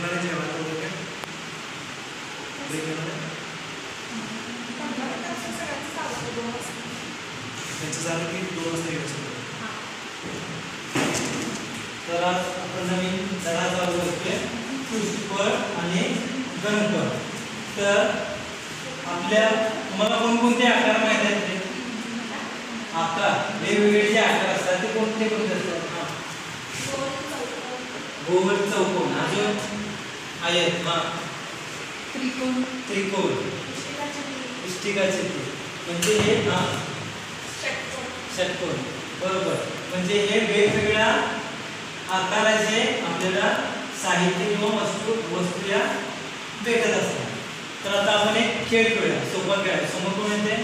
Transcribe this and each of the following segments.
घेणार आहे जेवण वगैरे ब्रेक घेणार आहे त्यांचं झालं की 2 वाजता येऊ. तर आज आपण नवीन धडा चालू करतोय पुष्कळ आणि गणपण. तर आपल्या तुम्हाला कोणकोणते आकार माहिती आहेत? ते आकार वेगवेगळे जे आकार असतात ते कोणते कोणते असतात? गोल, चौकोन, अजून आयत, त्रिकोण, त्रिकोण, इष्टिकाचित्र, म्हणजे हे षटकोन. बरोबर. म्हणजे हे वेगवेगळ्या आकाराचे आपल्याला साहित्य किंवा वस्तू या भेटत असतात. तर आता आपण एक खेळ खेळूया, सोपा खेळ. समोर कोण येते?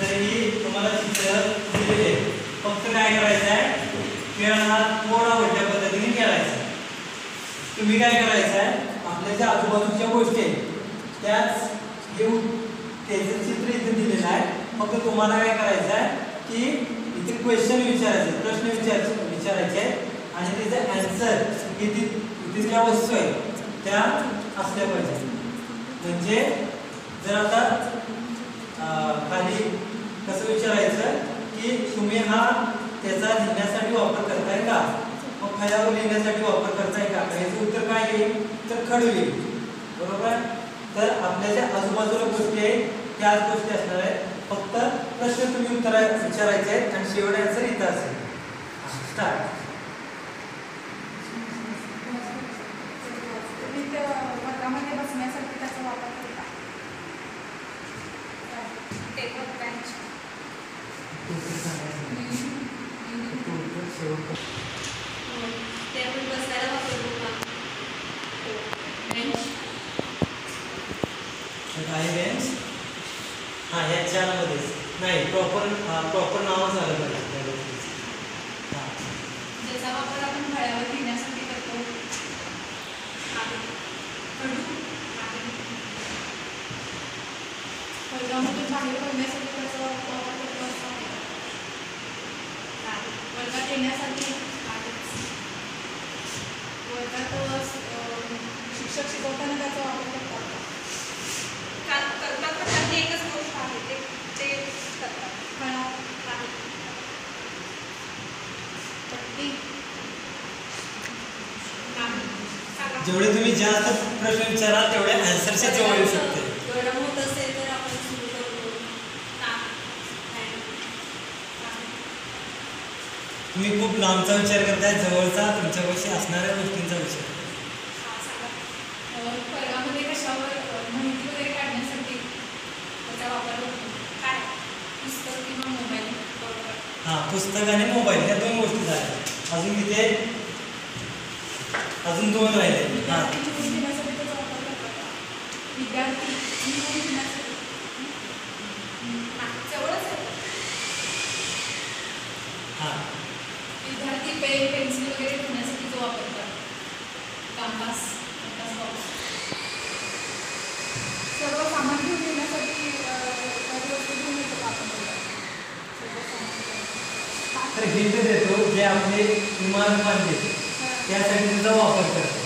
तर ही तुम्हाला चित्र दिलेले आहे. फक्त काय करायचं आहे, खेळ हा थोडा मोठ्या पद्धतीने खेळायचा. तुम्ही काय करायचं आहे, आपल्या ज्या आजूबाजूच्या गोष्टी आहेत त्याच घेऊन त्याचं चित्र इथे दिलेलं आहे. फक्त तुम्हाला काय करायचं आहे की इथे क्वेश्चन विचारायचे, प्रश्न विचारायचे आणि त्याचा आन्सर इथे ज्या वस्तू आहेत त्या असल्या पाहिजे. म्हणजे जर आता खाली कसं विचारायचं की तुम्ही हा त्याचा लिहिण्यासाठी वापर करताय का, मग फळ्यावर लिहिण्यासाठी वापर करताय का, याचं उत्तर काय येईल तर खडू येईल. बरोबर. तर आपल्या ज्या आजूबाजूला गोष्टी आहेत त्याच गोष्टी असणार आहेत. फक्त प्रश्न तुम्ही विचारायचे आहेत आणि शेवटी आन्सर इथं असेल. स्टार्ट. वर्गामध्ये बसण्यासाठी त्याचा वापर करता? Table, bench. टेबल बसायला वापरतो का? बेंच. काय बेंच? हां, ह्या चारमध्येच नाही, प्रॉपर नावच आलं पाहिजे त्या गोष्टीचं. ज्याचा वापर आपण फळ्यावर लिहिण्यासाठी करतो? वर्गामध्ये बाहेर पडण्यासाठी त्याचा वापर करतो असतो? वर्गात येण्यासाठी? वर्गात शिक्षक शिकवताना त्याचा वापर करतात करतात पण त्यांनी एकच गोष्ट आहे ते करतात. फळा पट्टी. जेवढे तुम्ही जास्त प्रश्न विचाराल तेवढे आन्सरच्या जवळ येऊ शकते. एवढं मोठं असेल तर आपण सुरू करतो. तुम्ही खूप लांबचा विचार करताय, जवळचा तुमच्यापाशी असणाऱ्या गोष्टींचा विचार. वर्गामध्ये कशावर माहिती वगैरे काढण्यासाठी त्याचा वापर होतो? काय? पुस्तक किंवा मोबाईल? बरोबर. हां, पुस्तक आणि मोबाईल ह्या 2 गोष्टी झाल्या. अजून किती? अजून 2 राहिले. हां, घेण्यासाठी त्याचा वापर करतात. विद्यार्थी घेण्यासाठी जवळच आहे. हां, विद्यार्थी पेन, पेन्सिल वगैरे घेण्यासाठी जो वापर करतात. कंपास सर्व सामान घेऊन येण्यासाठी वस्तू घेऊन येतो आपण. तर हिंट देतो, जे आपले इमारत बांधले त्यासाठी त्याचा वापर करतो.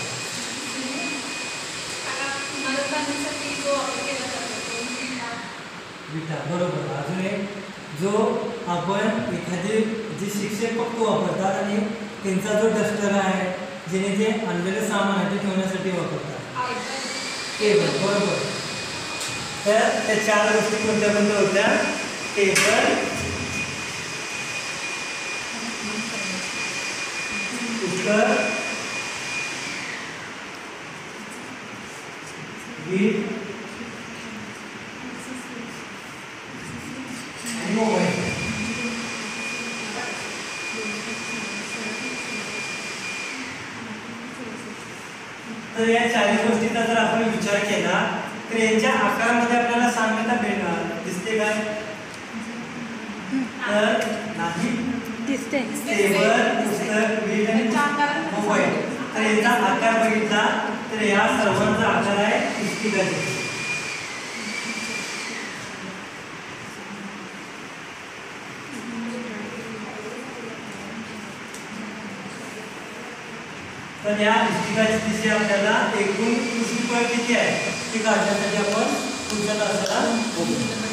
इमारत बांधण्यासाठी जो वापर केला जातो विटा. बरोबर. अजून एक, जो आपण एखादे जे शिक्षक फक्त वापरतात आणि त्यांचा जो डस्टर आहे जेणे जे आणलेलं सामान आहे ते ठेवण्यासाठी वापरतात. टेबल. बरोबर. तर त्या 4 गोष्टी कोणत्या कोणत्या होत्या? टेबल, पुस्तक, वीट आणि मोबाईल. तर या 4 गोष्टींचा जर आपण विचार केला तर यांच्या आकारामध्ये आपल्याला साम्यता दिसते काय? तर नाही दिसते. टेबल, पुस्तक, वीट आणि मोबाईल. तर याचा आकार बघितला तर या सर्वांचा आकार आहे इष्टिकाचित्र. तर या निश्चिताची दिशा आपल्याला एकूण कृषी फळ किती आहे ते काढण्यासाठी आपण पुढच्या तासाला बघू.